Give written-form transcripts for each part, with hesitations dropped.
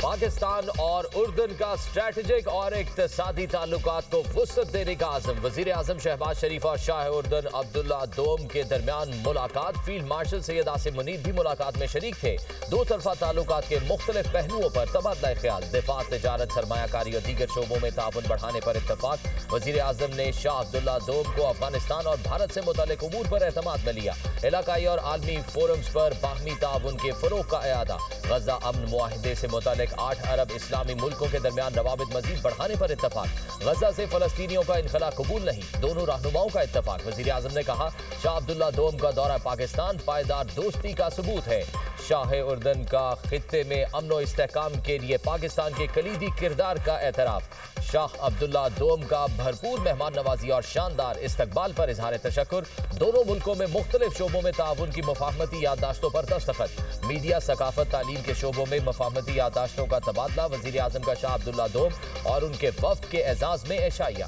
पाकिस्तान और उर्दन का स्ट्रेटेजिक और इक्तिसादी ताल्लुकात को वुसअत देने का आज़म। वज़ीर आज़म शहबाज शरीफ और शाह उर्दन अब्दुल्ला दोम के दरमियान मुलाकात। फील्ड मार्शल सैयद आसिम मुनीर भी मुलाकात में शरीक थे। दो तरफा ताल्लुकात के मुख्तलिफ पहलुओं पर तबादला ख्याल। दिफा, तिजारत, सरमायाकारी और दीगर शोबों में ताउन बढ़ाने पर इत्तफाक। वज़ीर आज़म ने शाह अब्दुल्ला दोम को अफगानिस्तान और भारत से मुतल्लिक उमूर पर एतमाद में लिया। इलाकाई और आलमी फोरम्स पर बाहमी ताउन के फरोग का इयादा। गजा अमन मुआहिदे से मुतालिक 8 अरब इस्लामी मुल्कों के दरमियान रवाबित मजीद बढ़ाने पर इत्तफाक। गजा से फलस्तीनियों का इनखला कबूल नहीं, दोनों रहनुमाओं का इत्तफाक। वज़ीर आज़म ने कहा, शाह अब्दुल्ला दोम का दौरा पाकिस्तान पायदार दोस्ती का सबूत है। शाह उर्दन का खित्ते में अमन व इस्तेहकाम के लिए पाकिस्तान के कलीदी किरदार का एतराफ़। शाह अब्दुल्ला दोम का भरपूर मेहमान नवाजी और शानदार इस्तकबाल पर इजहार तशक्कुर। दोनों मुल्कों में मुख्तलिफ शोबों में ताउन की मुफाहमती याददाश्तों पर दस्तखत। मीडिया, सकाफत, तालीम के शोबों में मुफाहमती याददाश्तों का तबादला। वज़ीर आज़म का शाह अब्दुल्ला दोम और उनके वफ़द के एजाज़ में एशाइया।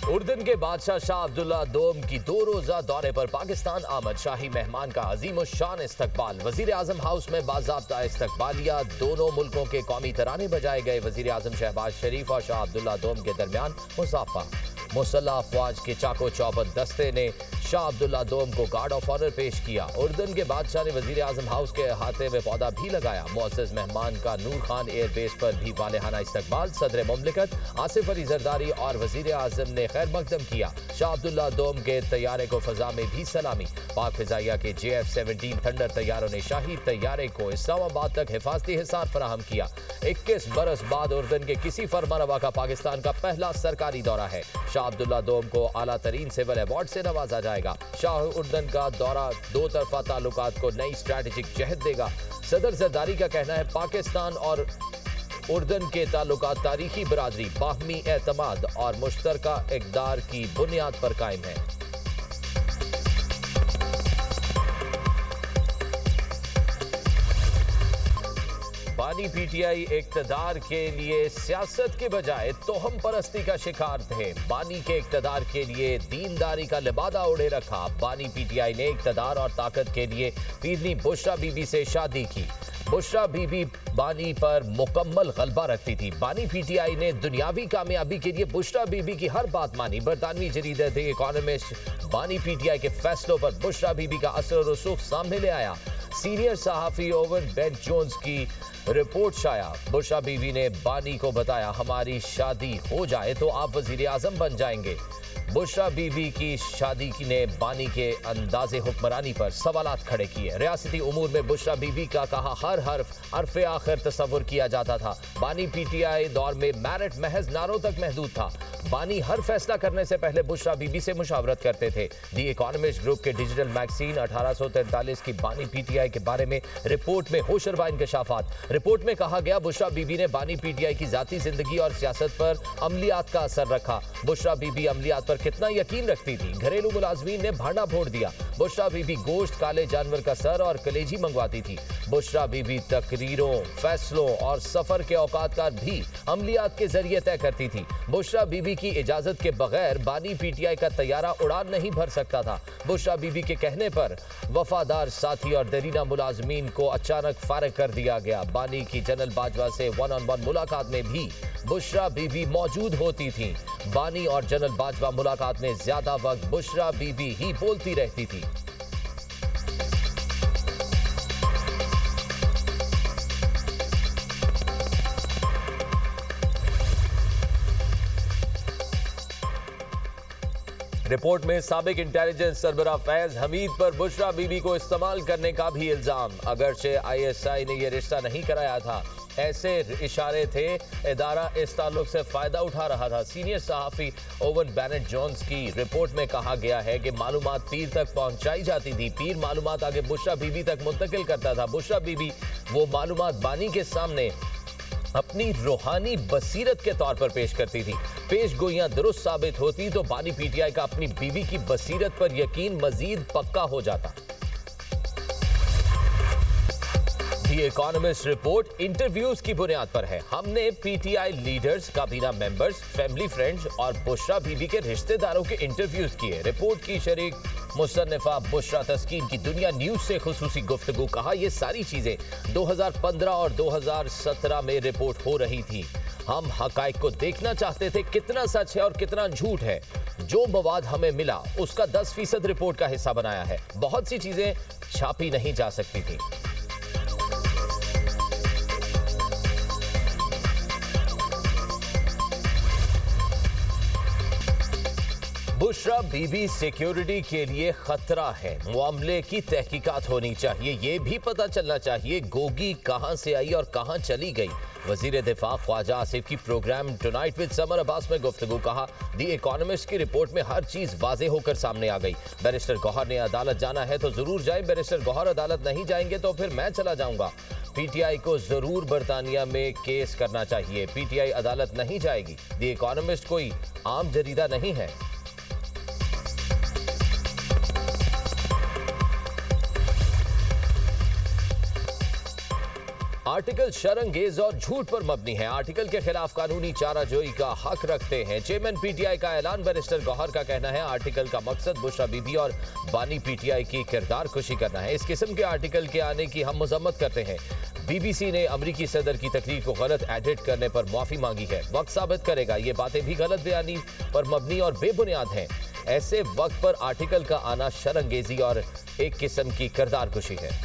उर्दन के बादशाह शाह अब्दुल्ला दोम की 2 रोज़ा दौरे पर पाकिस्तान आमद। शाही मेहमान का अजीम शान इस्तकबाल। वज़ीर आज़म हाउस में बाज़ाब्ता इस्तकबालिया। दोनों मुल्कों के कौमी तराने बजाए गए। वज़ीर आज़म शहबाज शरीफ और शाह अब्दुल्ला दोम के दरमियान मुसाफा। मुसल्लह अफवाज के चाको चौबंद दस्ते ने शाह अब्दुल्ला दोम को गार्ड ऑफ ऑनर पेश किया। उर्दन के बादशाह ने वज़ीर आज़म हाउस के अहाते में पौधा भी लगाया। मुअज़्ज़ज़ मेहमान का नूर खान एयरबेस पर भी वालेहाना इस्तकबाल। सदर मुमलिकत आसिफ अली जरदारी और वज़ीर आज़म ने खैर मकदम किया। शाह अब्दुल्ला दोम के तैयारे को फ़ज़ा में भी सलामी। पाक फ़िज़ाइया के JF-17 थंडर तैयारों ने शाही तैयारे को इस्लामाबाद तक हिफाजती हिसार फराहम किया। 21 बरस बाद उर्दन के किसी फरमानवा का पाकिस्तान का पहला सरकारी दौरा है। शाह अब्दुल्ला दोम को आला तरीन सिविल अवार्ड से नवाजा जाएगा। शाह उर्दन का दौरा 2 तरफा ताल्लुकात को नई स्ट्रेटेजिक जहत देगा। सदर जरदारी का कहना है, पाकिस्तान और उर्दन के ताल्लुकात तारीखी बरादरी, बाहमी एतमाद और मुश्तरका इक़दार की बुनियाद पर कायम है। बानी PTI इक़्तिदार के लिए सियासत के बजाय तोहम परस्ती का शिकार थे। बानी के इक़्तिदार के लिए दीनदारी का लिबादा ओढ़े रखा। बानी PTI ने इक़्तिदार और ताकत के लिए पीरनी बुशरा बीबी से शादी की। बुशरा बीबी बानी पर मुकम्मल गलबा रखती थी। बानी PTI ने दुनियावी कामयाबी के लिए बुशरा बीबी की हर बात मानी। बरतानवी जरीदा द इकोनॉमिस्ट बानी PTI के फैसलों पर बुशरा बीबी का असर और रसूख सामने ले आया। सीनियर सहाफ़ी ओवन बेंच जोन्स की रिपोर्ट शाया। बुशरा बीवी ने बानी को बताया, हमारी शादी हो जाए तो आप वज़ीर आज़म बन जाएंगे। बुशरा बीवी की शादी ने बानी के अंदाज़े हुक्मरानी पर सवालात खड़े किए। रियासती उमूर में बुशरा बीवी का कहा हर हर्फ अरफ़े आखिर तस्वुर किया जाता था। बानी PTI दौर में मैरिट महज नारों तक महदूद था। बानी हर फैसला करने से पहले बुशरा बीबी से मुशावरत करते थे। दी इकोनॉमिस्ट ग्रुप के डिजिटल मैगजीन 1843 की बानी PTI के बारे में रिपोर्ट में होशरबा इंकशाफात। रिपोर्ट में कहा गया, बुशरा बीबी ने बानी PTI की जाती जिंदगी और सियासत पर अमलियात का असर रखा। बुशरा बीबी अमलियात पर कितना यकीन रखती थी, घरेलू मुलाजमीन ने भांडा फोड़ दिया। बुशरा बीबी गोश्त, काले जानवर का सर और कलेजी मंगवाती थी। बुशरा बीबी तकरीरों, फैसलों और सफर के औकात का भी अमलियात के जरिए तय करती थी। बुशरा बीबी की इजाजत के बगैर बानी PTI का तैयारा उड़ान नहीं भर सकता था। बुशरा बीबी के कहने पर वफादार साथी और दरीना मुलाजमीन को अचानक फारिग कर दिया गया। बानी की जनरल बाजवा से 1-on-1 मुलाकात में भी बुशरा बीबी मौजूद होती थी। बानी और जनरल बाजवा मुलाकात में ज्यादा वक्त बुशरा बीबी ही बोलती रहती थी। रिपोर्ट में साबिक इंटेलिजेंस सरबराह फैज हमीद पर बुशरा बीबी को इस्तेमाल करने का भी इल्जाम। अगरचे ISI ने यह रिश्ता नहीं कराया था, ऐसे इशारे थे। इदारा इस ताल्लुक से फायदा उठा रहा था। सीनियर सहाफ़ी ओवन बेनेट जोन्स की रिपोर्ट में कहा गया है कि मालूमात पीर तक पहुंचाई जाती थी। पीर मालूमात आगे बुशरा बीबी तक मुंतकिल करता था। बुशरा बीबी वो मालूमात बानी के सामने अपनी रूहानी बसीरत के तौर पर पेश करती थी। पेश गोइयां दुरुस्त साबित होती तो बानी PTI का अपनी बीवी की बसीरत पर यकीन मजीद पक्का हो जाता। दी इकोनॉमिस्ट रिपोर्ट इंटरव्यूज की बुनियाद पर है। हमने पीटीआई लीडर्स, काबीना मेंबर्स, फैमिली फ्रेंड्स और बुशरा बीबी के रिश्तेदारों के इंटरव्यूज किए। रिपोर्ट की शरीक मुसन्निफा बुशरा तस्कीन की दुनिया न्यूज से खुसूसी गुफ्तगू। कहा ये सारी चीजें 2015 और 2017 में रिपोर्ट हो रही थी। हम हकाइक को देखना चाहते थे, कितना सच है और कितना झूठ है। जो मवाद हमें मिला उसका 10% रिपोर्ट का हिस्सा बनाया है। बहुत सी चीजें छापी नहीं जा सकती थी। बुशरा बीबी सिक्योरिटी के लिए खतरा है। मामले की तहकीकात होनी चाहिए। ये भी पता चलना चाहिए गोगी कहां से आई और कहां चली गई। वजीर दिफा ख्वाजा आसिफ की programme tonight with Samar Abbas में गुफ्तगू। कहा दी इकोनॉमिस्ट की रिपोर्ट में हर चीज वाजे होकर सामने आ गई। बैरिस्टर गौहर ने अदालत जाना है तो जरूर जाए। बैरिस्टर गौहर अदालत नहीं जाएंगे तो फिर मैं चला जाऊंगा। पीटीआई को जरूर बरतानिया में केस करना चाहिए। पीटीआई अदालत नहीं जाएगी। दी इकोनॉमिस्ट कोई आम जरीदा नहीं है। आर्टिकल शरंगेज और झूठ पर मबनी है। आर्टिकल के खिलाफ कानूनी चाराजोई का हक रखते हैं। चेयरमैन पीटीआई का ऐलान। बैरिस्टर गौहर का कहना है आर्टिकल का मकसद बुशरा बीबी और बानी पीटीआई की किरदार खुशी करना है। इस किस्म के आर्टिकल के आने की हम मजम्मत करते हैं। बीबीसी ने अमरीकी सदर की तकरीर को गलत एडिट करने पर माफी मांगी है। वक्त साबित करेगा ये बातें भी गलत बयानी पर मबनी और बेबुनियाद हैं। ऐसे वक्त पर आर्टिकल का आना शरंगेजी और एक किस्म की किरदार खुशी है।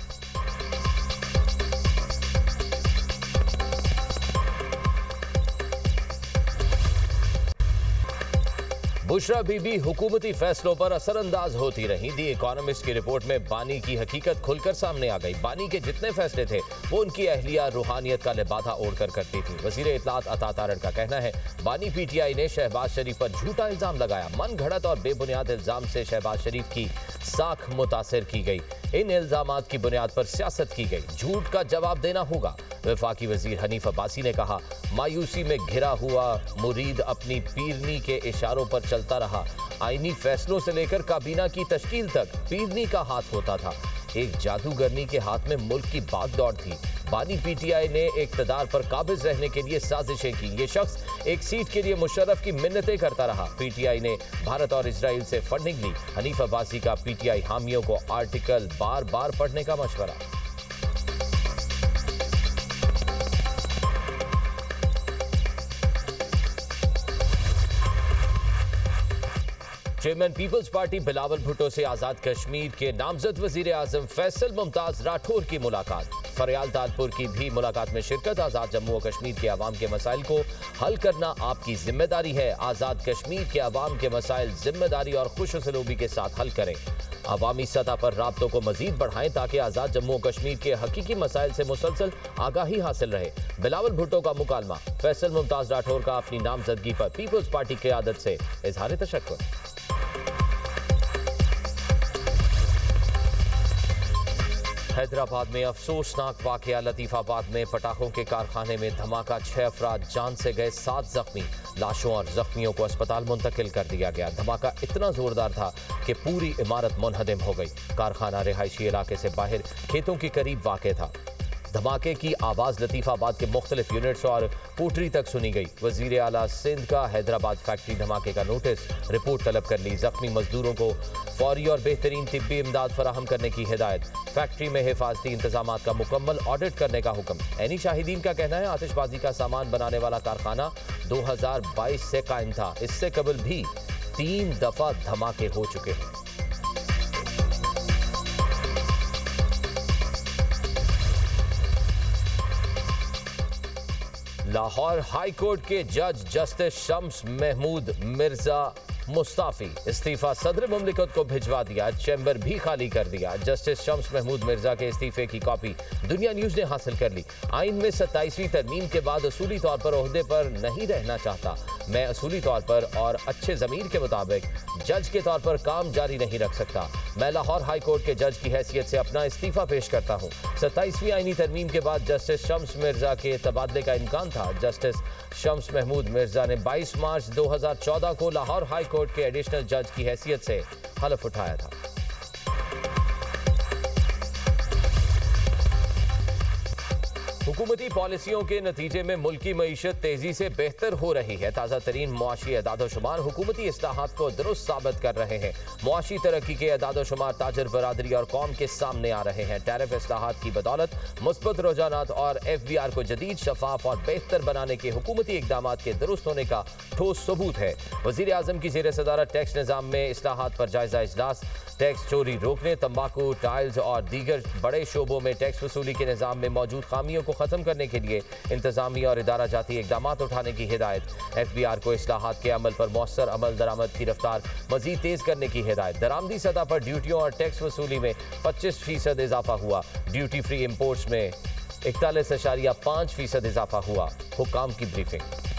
बुशरा बीबी हुकूमती फैसलों पर असरअंदाज होती रही। दी इकोनॉमिस्ट की रिपोर्ट में बानी की हकीकत खुलकर सामने आ गई। बानी के जितने फैसले थे वो उनकी अहलिया रूहानियत का लिबादा ओढ़कर करती थी। वजीर इत्तलात अता तारड़ का कहना है बानी पीटीआई ने शहबाज शरीफ पर झूठा इल्जाम लगाया। मन घड़त और बेबुनियाद इल्जाम से शहबाज शरीफ की साख मुतासिर की गई। इन इल्जामात की बुनियाद पर सियासत की गई। झूठ का जवाब देना होगा। वफाकी वजीर हनीफ अब्बासी ने कहा मायूसी में घिरा हुआ मुरीद अपनी पीरनी के इशारों पर चलता रहा। आईनी फैसलों से लेकर काबीना की तश्कील तक पीरनी का हाथ होता था। एक जादूगरनी के हाथ में मुल्क की भागदौड़ थी। बानी पीटीआई ने इक्तदार पर काबिज रहने के लिए साजिशें की। ये शख्स एक सीट के लिए मुशर्रफ की मिन्नतें करता रहा। पीटीआई ने भारत और इजराइल से फंडिंग ली। हनीफ अब्बासी का पीटीआई हामियों को आर्टिकल बार बार पढ़ने का मशवरा। चेयरमैन पीपल्स पार्टी बिलावल भुट्टो से आजाद कश्मीर के नामजद वजीर आजम फैसल मुमताज राठौर की मुलाकात। फरियाल तालपुर की भी मुलाकात में शिरकत। आजाद जम्मू और कश्मीर के अवाम के मसाइल को हल करना आपकी जिम्मेदारी है। आजाद कश्मीर के अवाम के मसाइल जिम्मेदारी और खुश सलूबी के साथ हल करें। अवामी सतह पर राब्तों को मजीद बढ़ाएं ताकि आजाद जम्मू और कश्मीर के हकीकी मसाइल से मुसलसल आगाही हासिल रहे। बिलावल भुट्टो का मुकालमा। फैसल मुमताज राठौर का अपनी नामजदगी पर पीपल्स पार्टी की क़यादत से इजहार तशक्कुर। हैदराबाद में अफसोसनाक वाकया। लतीफाबाद में पटाखों के कारखाने में धमाका। 6 अफराद जान से गए, 7 जख्मी। लाशों और जख्मियों को अस्पताल मुंतकिल कर दिया गया। धमाका इतना जोरदार था कि पूरी इमारत मुनहदिम हो गई। कारखाना रिहायशी इलाके से बाहर खेतों के करीब वाक़ था। धमाके की आवाज़ लतीफाबाद के मुख्तलिफ यूनिट्स और कोटरी तक सुनी गई। वजीर आला सिंध का हैदराबाद फैक्ट्री धमाके का नोटिस, रिपोर्ट तलब कर ली। जख्मी मजदूरों को फौरी और बेहतरीन तिब्बी इमदाद फराहम करने की हिदायत। फैक्ट्री में हिफाजती इंतजाम का मुकम्मल ऑडिट करने का हुक्म। ऐनी शाहिदीन का कहना है आतिशबाजी का सामान बनाने वाला कारखाना 2022 से कायम था। इससे कबल भी 3 दफा धमाके हो चुके हैं। लाहौर हाई कोर्ट के जज जस्टिस शम्स महमूद मिर्जा मुस्ताफी। इस्तीफा सदर मुमलिकत को भिजवा दिया। चैम्बर भी खाली कर दिया। जस्टिस शम्स महमूद मिर्जा के इस्तीफे की कॉपी दुनिया न्यूज ने हासिल कर ली। आइन में 27वीं तरमीम के बाद असूली तौर पर ओहदे पर नहीं रहना चाहता। मैं असूली तौर पर और अच्छे ज़मीर के मुताबिक जज के तौर पर काम जारी नहीं रख सकता। मैं लाहौर हाई कोर्ट के जज की हैसियत से अपना इस्तीफा पेश करता हूँ। 27वीं आइनी तरमीम के बाद जस्टिस शम्स मिर्जा के तबादले का इम्कान था। जस्टिस शम्स महमूद मिर्जा ने 22 मार्च 2014 को लाहौर हाई कोर्ट के एडिशनल जज की हैसियत से हलफ उठाया था। हुकूमती पॉलिसियों के नतीजे में मुल्क की मईशत तेजी से बेहतर हो रही है। ताज़ा तरीन मुआशी एदाद-ओ-शुमार हुकूमती इस्लाहात को दुरुस्त साबित कर रहे हैं। मुआशी तरक्की के एदाद-ओ-शुमार ताजर बरादरी और कौम के सामने आ रहे हैं। टैरिफ इस्लाहात की बदौलत मुस्बत रुझानात और FBR को जदीद, शफाफ और बेहतर बनाने के हुकूमती इकदाम के दुरुस्त होने का ठोस सबूत है। वज़ीर आज़म की ज़ेर सदारत टैक्स निज़ाम में इस्लाहात पर जायजा इजलास। टैक्स चोरी रोकने, तंबाकू, टाइल्स और दीगर बड़े शोबों में टैक्स वसूली के निज़ाम में मौजूद खामियों को ख़त्म करने के लिए इंतजामी और इदारा जाती इकदाम उठाने की हिदायत। FBR को इस्लाहात के अमल पर मौसर अमल दरामद की रफ्तार मजीद तेज़ करने की हिदायत। दरामदी सतह पर ड्यूटियों और टैक्स वसूली में 25% इजाफा हुआ। ड्यूटी फ्री इम्पोर्ट्स में 41.5% इजाफा हुआ। हुक्काम की ब्रीफिंग।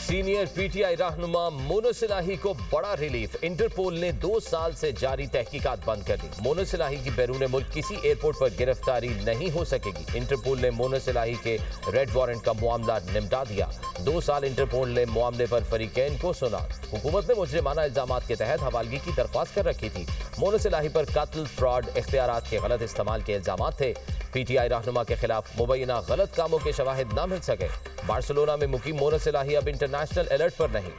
सीनियर PTI रहनुमा मोनो सिलाही को बड़ा रिलीफ। इंटरपोल ने 2 साल से जारी तहकीकात बंद कर दी। मोनो सिलाही की बैरून मुल्क किसी एयरपोर्ट पर गिरफ्तारी नहीं हो सकेगी। इंटरपोल ने मोनो सिलाही के रेड वारंट का मामला निपटा दिया। 2 साल इंटरपोल ने मामले पर फरीकैन को सुना। हुकूमत ने मुजरिमाना इल्जामात के तहत हवालगी की दरख्वास्त कर रखी थी। मोनो सिलाही पर कत्ल, फ्रॉड, इख्तियारात के गलत इस्तेमाल के इल्जामात थे। PTI रहनुमा के खिलाफ मुबैना गलत कामों के शवाहिद न मिल सके। बार्सिलोना में मुकीम मोनो सिलाही अब इंटरनेशनल अलर्ट पर नहीं।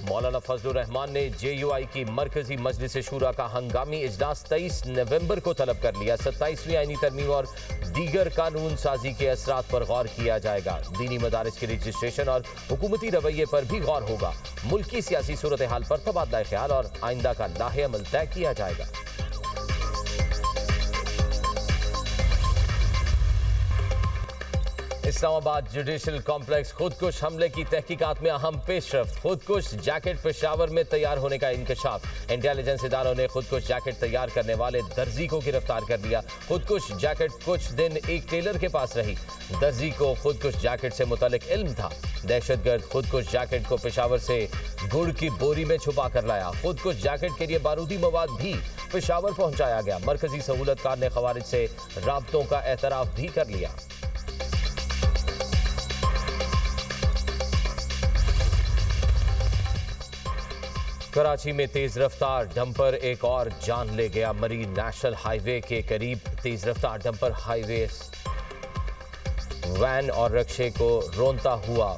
मौलाना फजलुर रहमान ने JUI की मरकजी मजलिस शूरा का हंगामी इजलास 23 नवंबर को तलब कर लिया। 27वीं आईनी तरमीम और दीगर कानून साजी के असरात पर गौर किया जाएगा। दीनी मदारिस के रजिस्ट्रेशन और हुकूमती रवैये पर भी गौर होगा। मुल्की सियासी सूरत हाल पर तबादला ख्याल और आइंदा का लाहे अमल तय किया जाएगा। इस्लामाबाद जुडिशल कॉम्प्लेक्स खुदकुश हमले की तहकीकात में अहम पेशरफ्त। खुदकुश जैकेट पेशावर में तैयार होने का इंकशाफ। इंटेलिजेंस इदारों ने खुदकुश जैकेट तैयार करने वाले दर्जी को गिरफ्तार कर लिया। खुदकुश जैकेट कुछ दिन एक टेलर के पास रही। दर्जी को खुदकुश जैकेट से मुतालिक इल्म था। दहशतगर्द खुदकुश जैकेट को पेशावर से गुड़ की बोरी में छुपा कर लाया। खुदकुश जैकेट के लिए बारूदी मवाद भी पेशावर पहुंचाया गया। मरकजी सहूलतकार ने खवारिज से राब्तों का एतराफ भी कर लिया। कराची में तेज रफ्तार डंपर एक और जान ले गया। मरीन नेशनल हाईवे के करीब तेज रफ्तार डंपर हाईवे वैन और रिक्शे को रोनता हुआ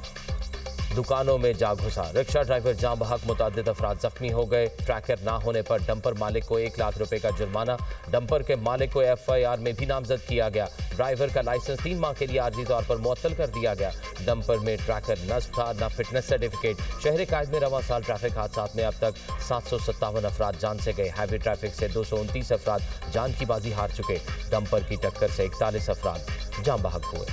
दुकानों में जा घुसा। रिक्शा ड्राइवर जाँ बहक, मुतअद्दिद अफराद जख्मी हो गए। ट्रैकर ना होने पर डंपर मालिक को 1 लाख रुपए का जुर्माना। डंपर के मालिक को FIR में भी नामजद किया गया। ड्राइवर का लाइसेंस 3 माह के लिए आर्जी तौर पर मुअत्तल कर दिया गया। डंपर में ट्रैकर नस्ब था, न फिटनेस सर्टिफिकेट। शहर कायद में रवां साल ट्रैफिक हादसात में अब तक 757 अफराद जान से गए। हैवी ट्रैफिक से 229 अफराद जान की बाजी हार चुके। डंपर की टक्कर से 41 अफराद जाँ बहक हुए।